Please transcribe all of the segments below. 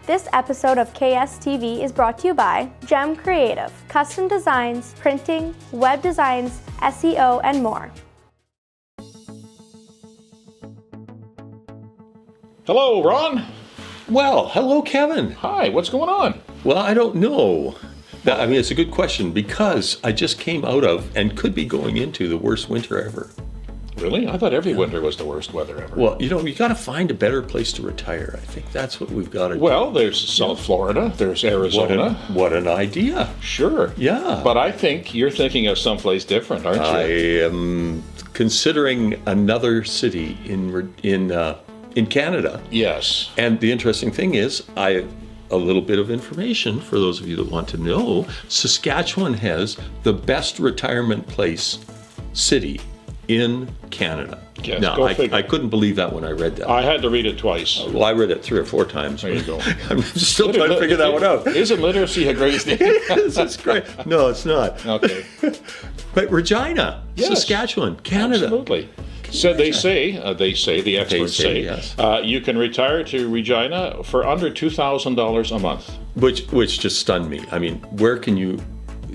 This episode of KSTV is brought to you by Gem Creative, custom designs, printing, web designs, SEO, and more. Hello, Ron. Well, hello, Kevin. Hi, what's going on? Well, I don't know. I mean, it's a good question because I just came out of and could be going into the worst winter ever. Really? I thought every winter was the worst weather ever. Well, you got to find a better place to retire. I think that's what we've got to do. Well, there's South Florida, there's Arizona. What an idea. Sure. Yeah. But I think you're thinking of someplace different, aren't you? I am considering another city in Canada. Yes. And the interesting thing is, a little bit of information for those of you that want to know. Saskatchewan has the best retirement place city in Canada. Yes, now, go figure. I couldn't believe that when I read that. I had to read it twice. Well, I read it 3 or 4 times. There you go. I'm still trying to figure that one out. Isn't literacy a great thing? It's great. No, it's not. Okay. But Regina, Yes. Saskatchewan, Canada. Absolutely. So the experts say, yes. You can retire to Regina for under $2,000 a month. Which just stunned me. I mean, where can you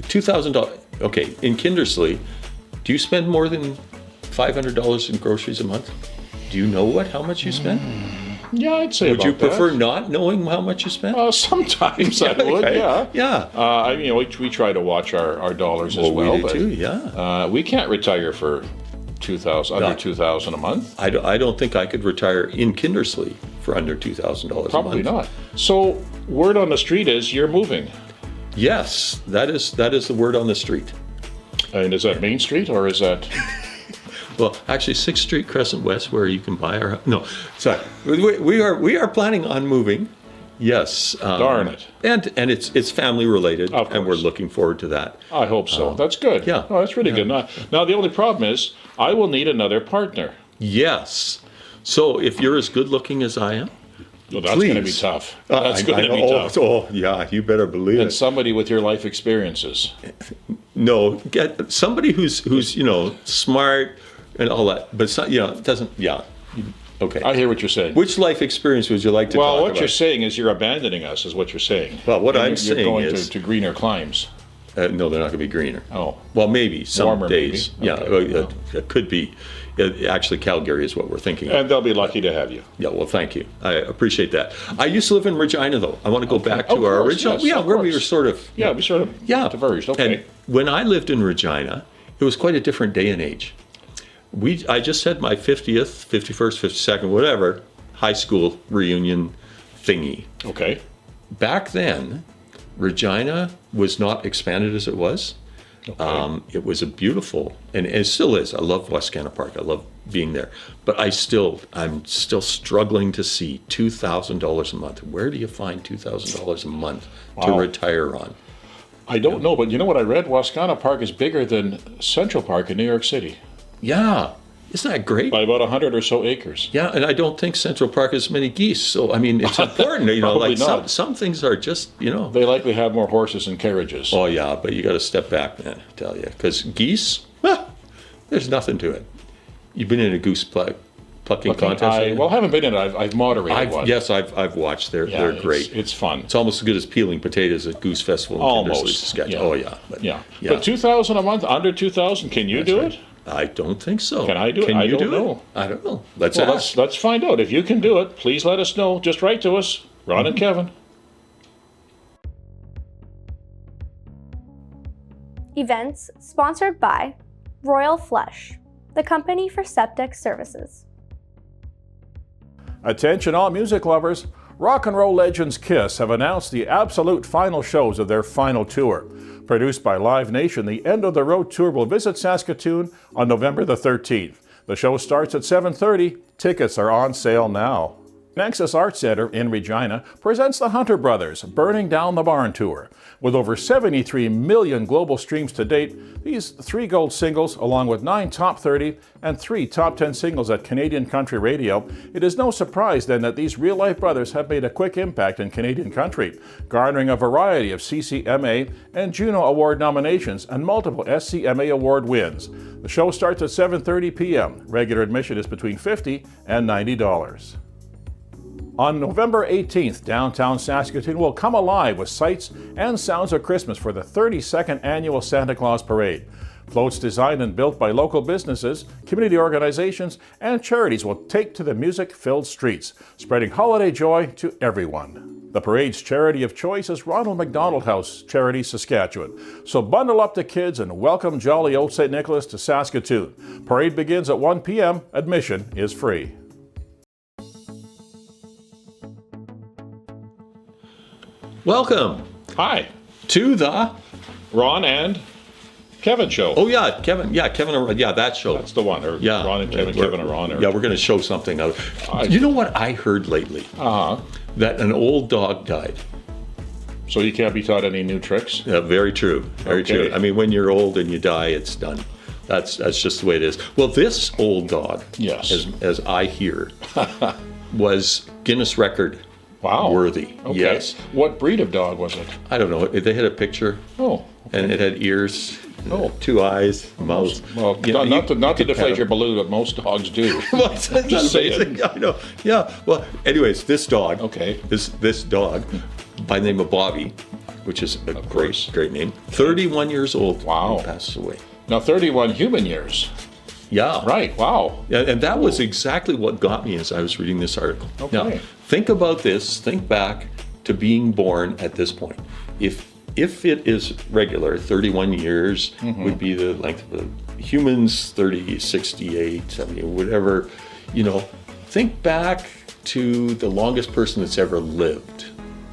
$2,000? Okay, in Kindersley, do you spend more than $500 in groceries a month? Do you know how much you spend? Yeah, I'd say Would about you that. prefer not knowing how much you spend? Sometimes I would, Okay. yeah. Yeah. We try to watch our dollars as Well, well. we do but, too, yeah. we can't retire for under $2,000 a month. I don't think I could retire in Kindersley for under $2,000 a month. Probably not. So word on the street is you're moving. Yes, that is the word on the street. And is that Main Street or is that? Well, actually, 6th Street, Crescent West, where you can buy our... No, sorry. We are planning on moving. Yes. Darn it. And it's family related, Of and we're course. looking forward to that. I hope so. That's good. yeah. Oh, that's really good. Now, the only problem is I will need another partner. Yes. So if you're as good looking as I am, Well, that's going to be Please. tough. That's going to be tough. Oh, yeah, you better believe And it. somebody with your life experiences. No, get somebody who's smart and all that, but doesn't. Yeah. Okay. I hear what you're saying. Which life experience would you like to talk Well, about? what you're saying is you're abandoning us, is what you're saying. Well, what And I'm you're saying going is- to greener climes. No, they're not going to be greener. Oh. Well, maybe some Warmer, days. maybe? Yeah, Okay. it could be. Actually, Calgary is what we're thinking of. And they'll be lucky to have you. Yeah, well, thank you. I appreciate that. I used to live in Regina, though. I want to go back to Of our course, original. yes, yeah, of where we course. were sort of. Yeah, we sort of diverged. Okay. And when I lived in Regina, it was quite a different day and age. I just had my 50th, 51st, 52nd, whatever, high school reunion thingy. Okay. Back then, Regina was not expanded as it was. Okay. It was a beautiful, and it still is. I love Wascana Park. I love being there. But I'm still struggling to see $2,000 a month. Where do you find $2,000 a month to Wow. retire on? I don't know, but you know what I read? Wascana Park is bigger than Central Park in New York City Yeah, isn't that great? by about 100 or so acres. Yeah, and I don't think Central Park has many geese. So I mean, it's important. Probably like not. some things are just They likely have more horses and carriages. Oh yeah, but you got to step back, man. I tell you, because geese, there's nothing to it. You've been in a goose plucking contest? I haven't been in it. I've moderated one. Yes, I've watched. They're Yeah, great. It's fun. It's almost as good as peeling potatoes at Goose Festival in Almost. Kindersley, Saskatchewan. Yeah. Oh yeah, but, Yeah. But 2,000 a month, under 2,000, can you do right. it? I don't think so. Can I do it? Can I you don't do know. it? I don't know. Let's Well, ask. let's find out. If you can do it, please let us know. Just write to us, Ron and Kevin. Events sponsored by Royal Flush, the company for septic services. Attention all music lovers. Rock and roll legends Kiss have announced the absolute final shows of their final tour. Produced by Live Nation, the End of the Road tour will visit Saskatoon on November the 13th. The show starts at 7:30. Tickets are on sale now. Nexus Art Center in Regina presents the Hunter Brothers Burning Down the Barn Tour. With over 73 million global streams to date, these 3 gold singles, along with 9 top 30 and 3 top 10 singles at Canadian country radio, it is no surprise then that these real-life brothers have made a quick impact in Canadian country, garnering a variety of CCMA and Juno Award nominations and multiple SCMA Award wins. The show starts at 7:30 p.m. Regular admission is between $50 and $90. On November 18th, downtown Saskatoon will come alive with sights and sounds of Christmas for the 32nd annual Santa Claus Parade. Floats designed and built by local businesses, community organizations, and charities will take to the music-filled streets, spreading holiday joy to everyone. The parade's charity of choice is Ronald McDonald House Charity Saskatchewan. So bundle up the kids and welcome jolly old St. Nicholas to Saskatoon. Parade begins at 1 p.m. Admission is free. Welcome Hi, to the. Ron and Kevin show. Oh yeah, Kevin. Yeah, Kevin. Yeah, that show. That's the one. Or Yeah, Ron and Kevin, We're- Kevin and Ron. Or, Yeah, we're going to show something. You know what I heard lately? That an old dog died. So you can't be taught any new tricks? Yeah, very true. Very Okay. true. I mean, when you're old and you die, it's done. That's just the way it is. Well, this old dog, Yes. as I hear, was Guinness record Wow. worthy. Okay. Yes. What breed of dog was it? I don't know. They had a picture, Oh. and it had ears, Oh. 2 eyes, mouth. Well, You know, not to you could deflate pet your him. balloon, but most dogs do. Well, isn't that Just saying. amazing? I know. Yeah. Well, anyways, this dog. Okay. This dog, by the name of Bobby, which is a course. great name. 31 years old. Wow. He passes away. Now, 31 human years. Yeah. Right. Wow. Yeah, and that was exactly what got me as I was reading this article. Okay. Now, think about this. Think back to being born at this point. If it is regular, 31 years would be the length of humans, 30, 68, 70, whatever. You know, think back to the longest person that's ever lived.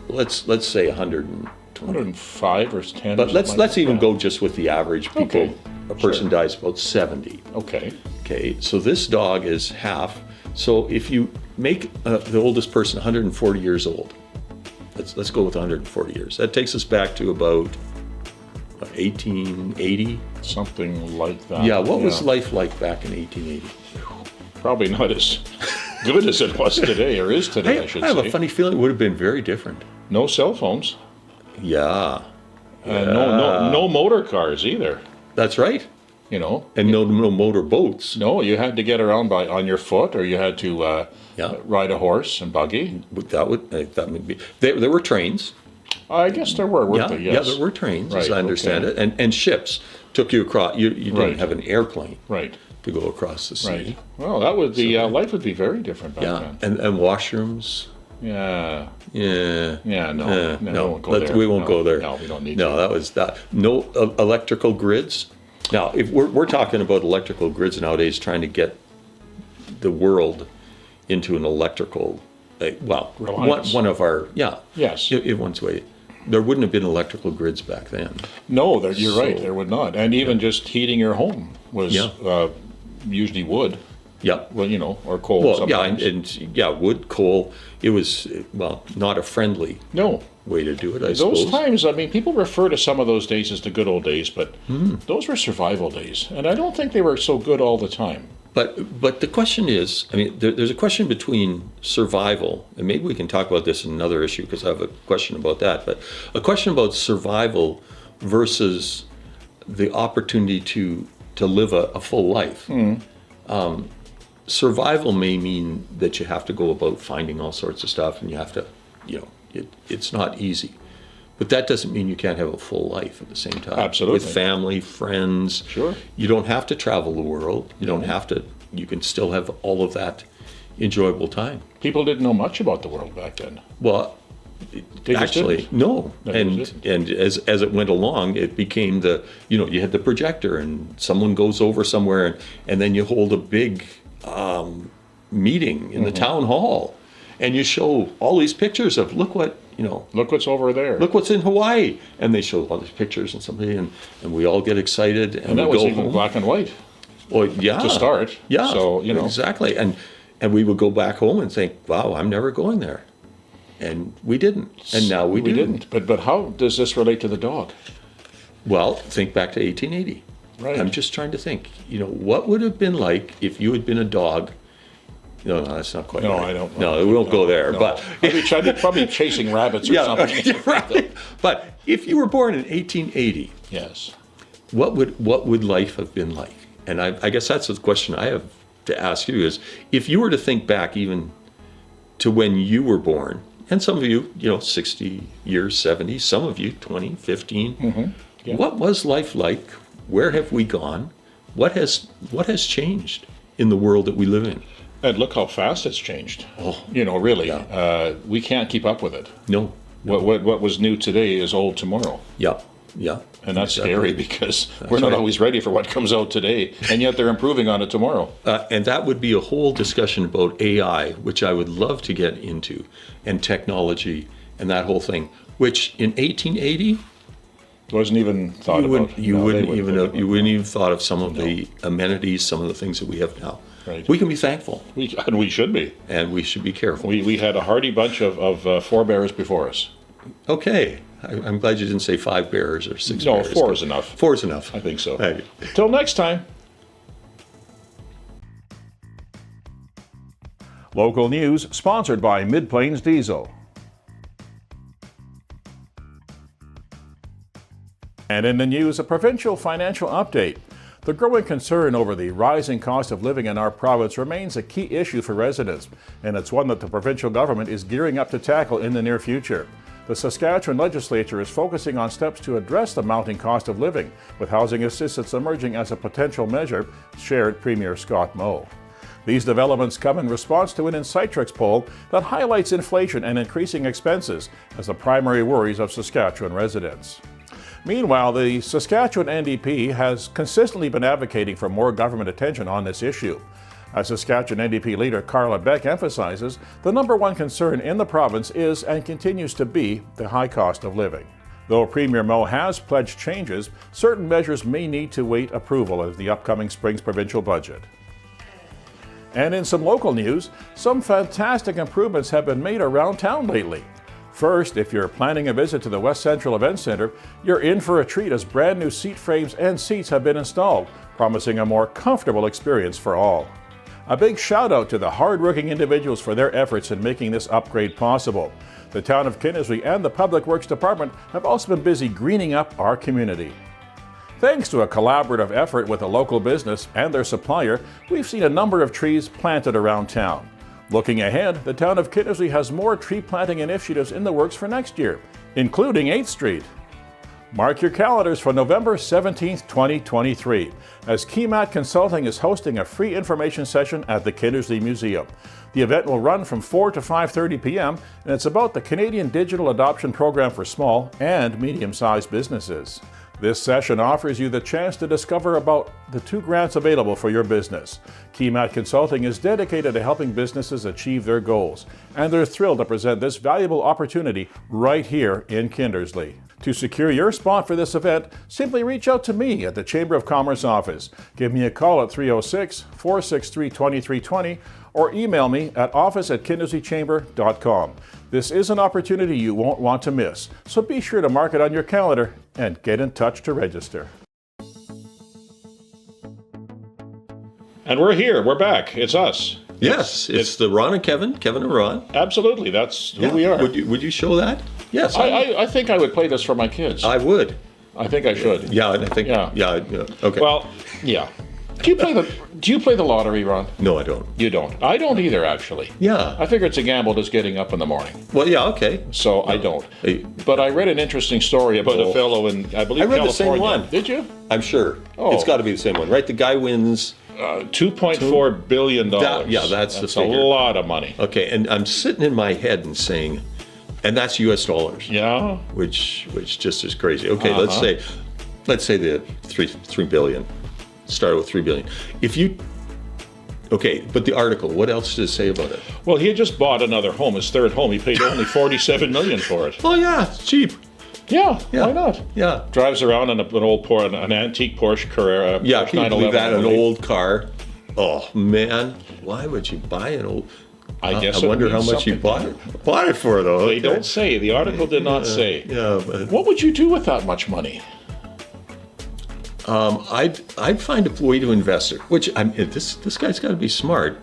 Let's say 120. 105 or 10. But or let's something like even that. go just with the average people. Okay. A person Sure. dies about 70. Okay. Okay, so this dog is half. So if you make the oldest person 140 years old, let's go with 140 years. That takes us back to about 1880. Something like that. Yeah, what was life like back in 1880? Probably not as good as it was today, or is today, I should I have say. a funny feeling it would have been very different. No cell phones. Yeah, No motor cars either. that's right. You know. And no motor boats. No, you had to get around on your foot, or you had to Yeah. ride a horse and buggy. That would be. There were trains. I guess there were, weren't there? Yeah, Yes. there were trains, as Right, I understand okay. it, and ships took you across. You didn't Right. have an airplane Right. to go across the sea. Right. Well, that would be life would be very different back Yeah, then. and washrooms. Yeah. Yeah. Yeah. No. No, we won't go there. we won't No, go there. No, we don't need No, to. that was that. No electrical grids. Now, if we're talking about electrical grids nowadays, trying to get the world into an electrical, Reliance. one of our Yes. in one's way. There wouldn't have been electrical grids back then. No, you're right. So- There would not. And even just heating your home was Yeah. usually wood. Yeah. Well, or coal. Well, yeah, sometimes. and wood, coal. It was not a friendly No. way to do it. I Those suppose. times, I mean, people refer to some of those days as the good old days, but Hmm. those were survival days. And I don't think they were so good all the time. But the question is, I mean, there's a question between survival, and maybe we can talk about this in another issue because I have a question about that. But a question about survival versus the opportunity to live a full life. Survival may mean that you have to go about finding all sorts of stuff, and you have to, it's not easy. But that doesn't mean you can't have a full life at the same time. Absolutely. With family, friends. Sure. You don't have to travel the world. You don't have to, you can still have all of that enjoyable time. People didn't know much about the world back then. Well, They just actually, didn't. no. No, they And just and as it went along, it became you had the projector, and someone goes over somewhere, and then you hold a big meeting in the town hall, and you show all these pictures of look Look what's over there. look what's in Hawaii, and they show all these pictures and somebody, and we all get excited, and and that we was go even home. black and white Well, yeah, to start. yeah, So, exactly, and we would go back home and think, wow, I'm never going there, and we didn't, and now we do. didn't. But how does this relate to the dog? Well, think back to 1880. Right. I'm just trying to think. What would have been like if you had been a dog? No, that's not quite No, right. I don't. No, we won't go there. No. But I'd be probably chasing rabbits or yeah, something. right. But if you were born in 1880, Yes. what would life have been like? And I guess that's the question I have to ask you: is if you were to think back even to when you were born, and some of you, 60 years, 70, some of you 20, 15. Yeah. What was life like? Where have we gone? What has changed in the world that we live in? And look how fast it's changed. Oh. Really, Yeah. we can't keep up with it. No. What was new today is old tomorrow. Yeah. Yeah. And that's Exactly. scary because we're not right. always ready for what comes out today, and yet they're improving on it tomorrow. And that would be a whole discussion about AI, which I would love to get into, and technology and that whole thing, which in 1880, Wasn't even thought about. you No, they wouldn't even thought of some of the amenities, some of the things that we have now. Right. We can be thankful, And we should be. and we should be careful. We had a hardy bunch of forebears before us. Okay. I'm glad you didn't say 5 bears or 6 No, bears. 4 is enough. 4 is enough. I think so. Hey. Till next time. Local news sponsored by Mid-Plains Diesel. And in the news, a provincial financial update. The growing concern over the rising cost of living in our province remains a key issue for residents, and it's one that the provincial government is gearing up to tackle in the near future. The Saskatchewan legislature is focusing on steps to address the mounting cost of living, with housing assistance emerging as a potential measure, shared Premier Scott Moe. These developments come in response to an Insightrix poll that highlights inflation and increasing expenses as the primary worries of Saskatchewan residents. Meanwhile, the Saskatchewan NDP has consistently been advocating for more government attention on this issue. As Saskatchewan NDP leader Carla Beck emphasizes, the number one concern in the province is and continues to be the high cost of living. Though Premier Moe has pledged changes, certain measures may need to wait approval of the upcoming spring's provincial budget. And in some local news, some fantastic improvements have been made around town lately. First, if you're planning a visit to the West Central Event Centre, you're in for a treat as brand new seat frames and seats have been installed, promising a more comfortable experience for all. A big shout out to the hard-working individuals for their efforts in making this upgrade possible. The town of Kinnersley and the Public Works Department have also been busy greening up our community. Thanks to a collaborative effort with a local business and their supplier, we've seen a number of trees planted around town. Looking ahead, the town of Kinnersley has more tree planting initiatives in the works for next year, including 8th Street. Mark your calendars for November 17th, 2023, as KeyMat Consulting is hosting a free information session at the Kinnersley Museum. The event will run from 4 to 5:30 p.m., and it's about the Canadian Digital Adoption Program for small and medium-sized businesses. This session offers you the chance to discover about the 2 grants available for your business. KeyMat Consulting is dedicated to helping businesses achieve their goals, and they're thrilled to present this valuable opportunity right here in Kinnersley. To secure your spot for this event, simply reach out to me at the Chamber of Commerce office. Give me a call at 306-463-2320 or email me at office@kinnersleychamber.com. This is an opportunity you won't want to miss, so be sure to mark it on your calendar and get in touch to register. And we're here. We're back. It's us. Yes, it's the Ron and Kevin and Ron. Absolutely. That's who we are. Would you show that? Yes, I think I would play this for my kids. I would. I think I should. Yeah, I think. Yeah. Yeah. Okay. Well, yeah. Do you play the lottery, Ron? no, I don't. You don't. I don't either, actually. Yeah. I figure it's a gamble just getting up in the morning. Well, yeah. Okay. So I don't. Hey. But I read an interesting story about a fellow in, I believe, I read the California. same one. Did you? I'm sure. Oh. It's got to be the same one, right? The guy wins. $2.4 billion. That's the a figure. lot of money. Okay, and I'm sitting in my head and saying, and that's U.S. dollars. Yeah. Which just is crazy. Okay, let's say the three billion. Started with 3 billion. Okay, but the article, what else does it say about it? Well, he had just bought another home, his third home. He paid only $47 million for it. Oh yeah, it's cheap. Yeah, why not? Yeah. Drives around in an antique Porsche Carrera. Yeah, Porsche can you believe 911, that? I An believe. old car. Oh man, why would you buy an old? I guess I it wonder how means much you something. bought it for though. They don't say. The article did not say. Yeah, but What would you do with that much money? I'd find a way to invest it. Which this guy's got to be smart.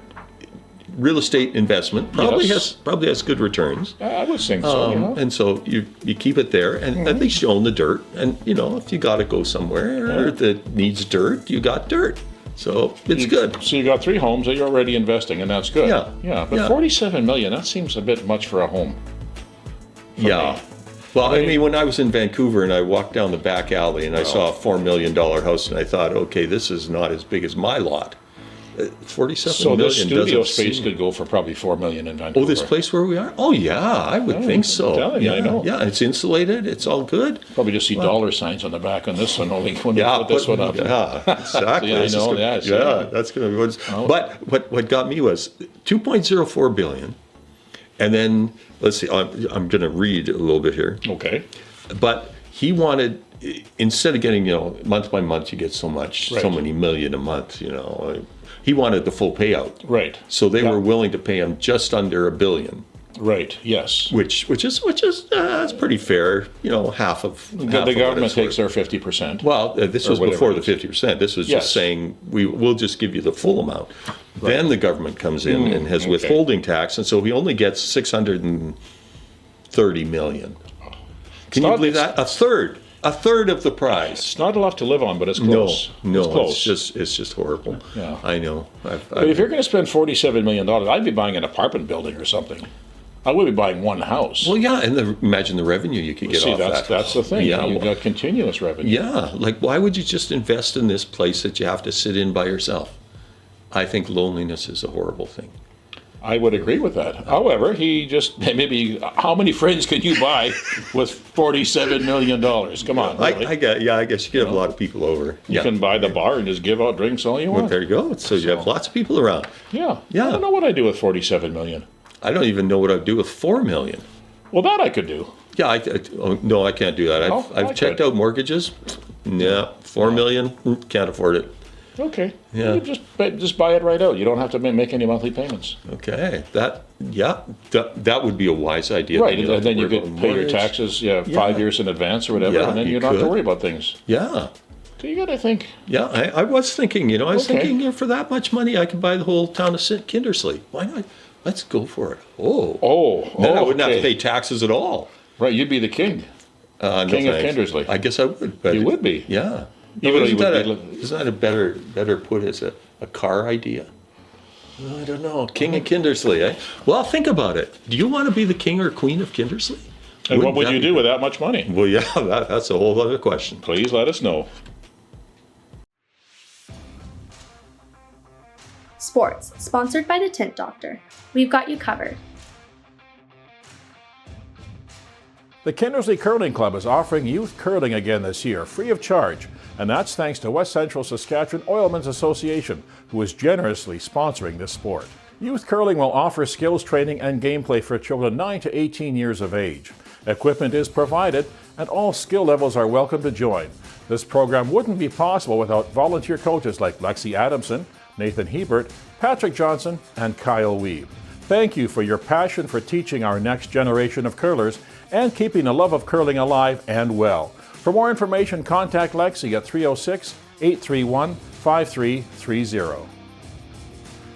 Real estate investment probably Yes. has good returns. I would think so. And so you keep it there, and at least you own the dirt. And if you got to go somewhere that needs dirt, you got dirt. So it's good. So you got 3 homes that you're already investing, and that's good. Yeah. Yeah, but Yeah. 47 million, that seems a bit much for a home. Yeah. me. Well, I mean, when I was in Vancouver and I walked down the back alley and I saw a $4 million house, and I thought, okay, this is not as big as my lot. 47 So million this studio doesn't space seem- could go for probably 4 million in Vancouver. Oh, this place where we are? Oh, yeah, I would think so. I'm telling you, yeah, I know. Yeah, it's insulated. It's all good. Probably just see dollar signs on the back on this one, only when we Yeah, put this one up. Yeah, exactly. Yeah, I This is know, gonna- yeah, see. yeah, that's going to be what's. Oh. But what got me was 2.04 billion, and then let's see. I'm going to read a little bit here. Okay. But he wanted, instead of getting, month by month, you get so much, so Right. many million a month. He wanted the full payout. Right. So they Yeah. were willing to pay him just under $1 billion. Right, yes. Which is that's pretty fair. Half of The what government it's takes worth. their 50%. Well, this or was whatever before it the is. 50%. This was Yes. just saying we'll just give you the full amount. Then the government comes in and has okay. withholding tax, and so he only gets 630 million. Can you not- believe that? A third of the price. It's not enough to live on, but it's close. No, it's close. it's just horrible. Yeah. I know. But if you're going to spend $47 million, I'd be buying an apartment building or something. I would be buying one house. Well, yeah, and imagine the revenue you could get See, off that's that. that's the thing. Yeah, You've got continuous revenue. yeah. Like, why would you just invest in this place that you have to sit in by yourself? I think loneliness is a horrible thing. I would agree with that. However, he just maybe how many friends can you buy with $47 million? Come on, really? I guess you could have a lot of people over. You can buy the bar and just give out drinks all you Well, want. there you go. So you have lots of people around. Yeah. Yeah. I don't know what I do with $47 million. I don't even know what I'd do with 4 million. Well, that I could do. Yeah, no, I can't do that. Oh, I I've checked could. out mortgages. Yeah, 4 million, can't afford it. Okay. Yeah. You just buy it right out. You don't have to make any monthly payments. Okay, that would be a wise idea. Right, don't and then you worry could about pay your mortgage. taxes 5 years in advance or whatever, Yeah, and then you you don't have to could. worry about things. Yeah, So you got to think. yeah. I was thinking, I was Okay. thinking, for that much money, I could buy the whole town of Kindersley. Why not? Let's go for it. Then I wouldn't have to pay taxes at all. Right, you'd be the king. No King of thanks. Kindersley. I guess I would. But You would be. Yeah. Even though isn't, you that would isn't that a better put as a car idea? I don't know. King of Kindersley, eh? Well, think about it. Do you want to be the king or queen of Kindersley? And what Wouldn't would that you be- do with that much money? Well, yeah, that's a whole other question. Please let us know. Sports, sponsored by the Tint Doctor. We've got you covered. The Kindersley Curling Club is offering youth curling again this year, free of charge. And that's thanks to West Central Saskatchewan Oilmen's Association, who is generously sponsoring this sport. Youth curling will offer skills training and gameplay for children 9 to 18 years of age. Equipment is provided, and all skill levels are welcome to join. This program wouldn't be possible without volunteer coaches like Lexi Adamson, Nathan Hebert, Patrick Johnson, and Kyle Weeb. Thank you for your passion for teaching our next generation of curlers and keeping the love of curling alive and well. For more information, contact Lexi at 306-831-5330.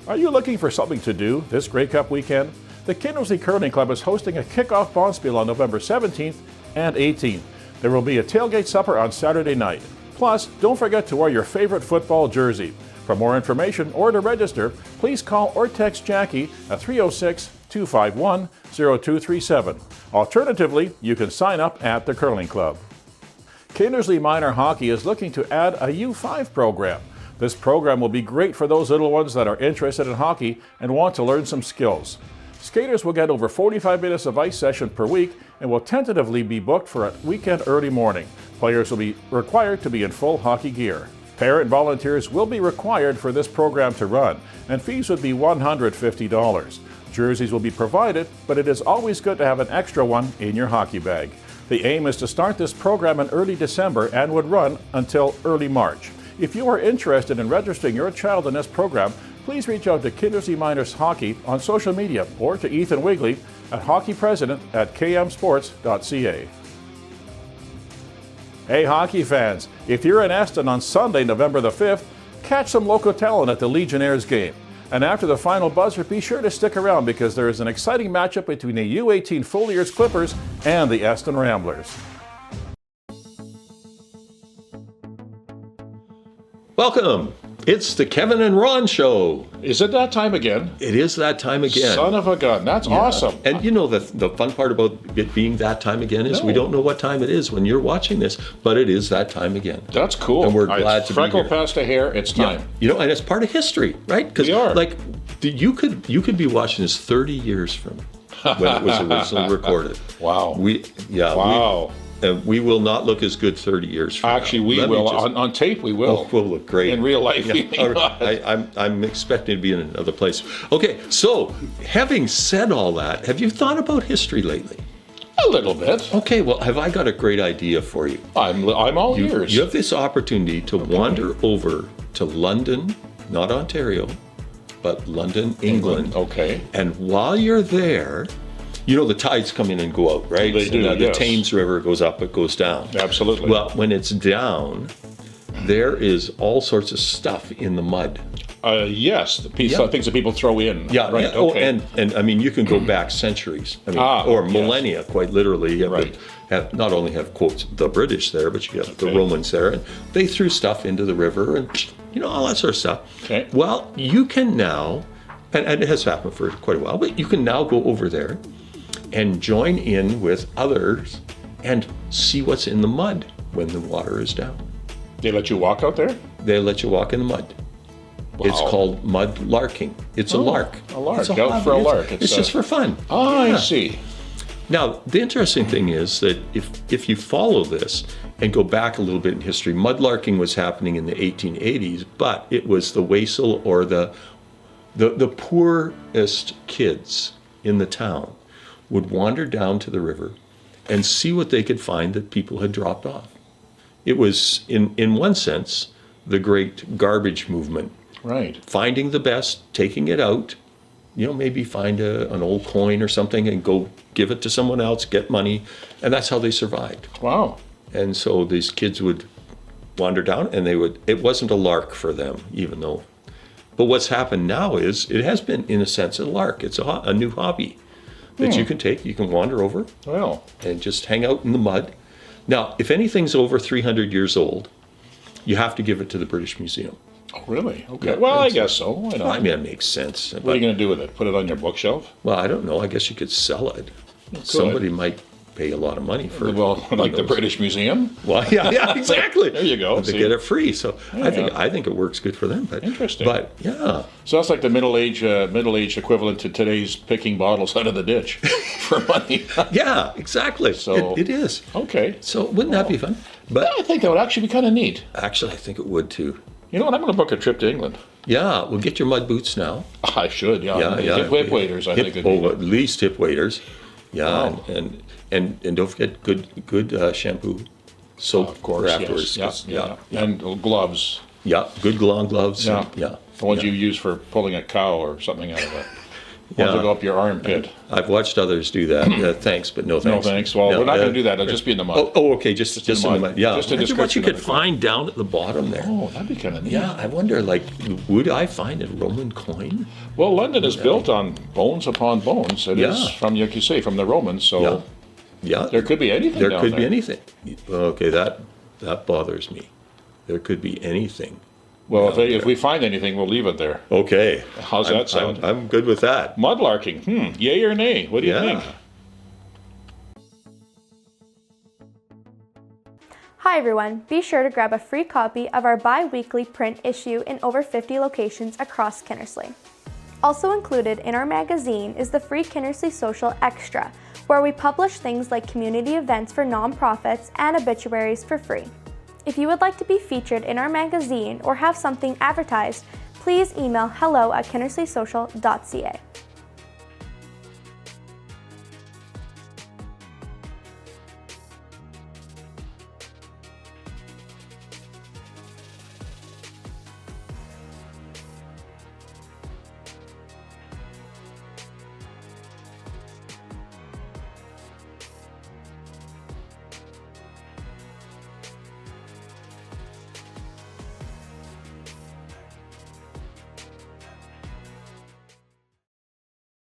Are you looking for something to do this Grey Cup weekend? The Kindersley Curling Club is hosting a kickoff bonspiel on November 17th and 18th. There will be a tailgate supper on Saturday night. Plus, don't forget to wear your favorite football jersey. For more information or to register, please call or text Jackie at 306-251-0237. Alternatively, you can sign up at the Curling Club. Kindersley Minor Hockey is looking to add a U5 program. This program will be great for those little ones that are interested in hockey and want to learn some skills. Skaters will get over 45 minutes of ice session per week and will tentatively be booked for a weekend early morning. Players will be required to be in full hockey gear. Parent volunteers will be required for this program to run, and fees would be $150. Jerseys will be provided, but it is always good to have an extra one in your hockey bag. The aim is to start this program in early December and would run until early March. If you are interested in registering your child in this program, please reach out to Kindersley Miners Hockey on social media or to Ethan Wigley at hockeypresident@kmsports.ca. Hey hockey fans, if you're in Eston on Sunday, November the 5th, catch some local talent at the Legionnaires game. And after the final buzzer, be sure to stick around because there is an exciting matchup between the U18 Foliers Clippers and the Eston Ramblers. Welcome. It's the Kevin and Ron Show. Is it that time again? It is that time again. Son of a gun. That's awesome. And you know, the fun part about it being that time again is we don't know what time it is when you're watching this, but it is that time again. That's cool. And we're glad to be freckle here. past a hair. It's time. Yeah. You know, and it's part of history, right? Because We are. like you could be watching this 30 years from when it was originally recorded. Wow. Wow. We will not look as good 30 years from Actually, now. we Let me will. just- On tape, we will. We'll look great. In real life, we may not. I'm expecting to be in another place. Okay, so having said all that, have you thought about history lately? A little bit. Okay, well, have I got a great idea for you? I'm all ears. You have this opportunity to wander over to London, not Ontario, but London, England. Okay. And while you're there, you know the tides come in and go out, right? They do, The yes. Thames River goes up, it goes down. Absolutely. Well, when it's down, there is all sorts of stuff in the mud. Yes, things that people throw in. Yeah, Right. yeah. Oh, Okay. and I mean, you can go back centuries, I mean, or yes. millennia, quite literally. You have Right. to have, not only have quotes the British there, but you got the Okay. Romans there, and they threw stuff into the river, and you know all that sort of stuff. Okay. Well, you can now, and it has happened for quite a while, but you can now go over there and join in with others and see what's in the mud when the water is down. They let you walk out there? They let you walk in the mud. It's Wow. called mud larking. It's a lark. a lark. It's Out hobby. for a It's- lark. It's, It's just for fun. Oh, Yeah. I see. Now, the interesting thing is that if you follow this and go back a little bit in history, mudlarking was happening in the 1880s, but it was the wassail or the poorest kids in the town would wander down to the river and see what they could find that people had dropped off. It was, in one sense, the great garbage movement. Right. Finding the best, taking it out, you know, maybe find an old coin or something and go give it to someone else, get money, and that's how they survived. Wow. And so these kids would wander down and it wasn't a lark for them, even though. But what's happened now is it has been, in a sense, a lark. It's a new hobby that you can take. You can wander over Well, and just hang out in the mud. Now, if anything's over 300 years old, you have to give it to the British Museum. oh, really? Okay. Yeah, Well, I it's- guess so. Why not? Well, I mean, it makes sense. What are you going to do with it? Put it on your bookshelf? Well, I don't know. I guess you could sell it. Somebody might pay a lot of money for it. Well, like the British Museum? Well, yeah, exactly. There you go. They See? get it free, so Yeah. I think it works good for them. But Interesting. But yeah, So that's like the middle-aged equivalent to today's picking bottles out of the ditch for money. yeah, exactly. So- it is. Okay. So wouldn't that be fun? But I think that would actually be kind of neat. actually, I think it would too. You know what? I'm going to book a trip to England. Yeah, well, get your mud boots now. I should, yeah. Yeah. Hip waders, I think. would be at least hip waders. Yeah, Wow. and don't forget good shampoo, soap Of course, for afterwards. yes. 'cause- Yeah. And gloves. Yeah, good long gloves. Yeah. and- yeah. The ones yeah. you use for pulling a cow or something out of it. Yeah. Ones that go up your armpit. I've watched others do that. Thanks, but no No thanks. thanks. Well, we're not going to do that. It'll just be in the mud. Oh, okay. Just in the mud. Yeah. Just a Imagine what you description could of it. find down at the bottom there. Oh, that'd be kind of neat. Yeah, I wonder. Like, would I find a Roman coin? Well, London is built on bones upon bones. It is Yeah. from, like you say, from the Romans. So Yeah. Yeah. there could be anything There down could there. be anything. Okay, that bothers me. There could be anything. Well, if we find anything, we'll leave it there. Okay. How's that sound? I'm good with that. Mudlarking. Yay or nay? What do you Yeah. think? Hi everyone, be sure to grab a free copy of our bi-weekly print issue in over 50 locations across Kinnersley. Also included in our magazine is the free Kinnersley Social Extra, where we publish things like community events for nonprofits and obituaries for free. If you would like to be featured in our magazine or have something advertised, please email hello@kinnersleysocial.ca.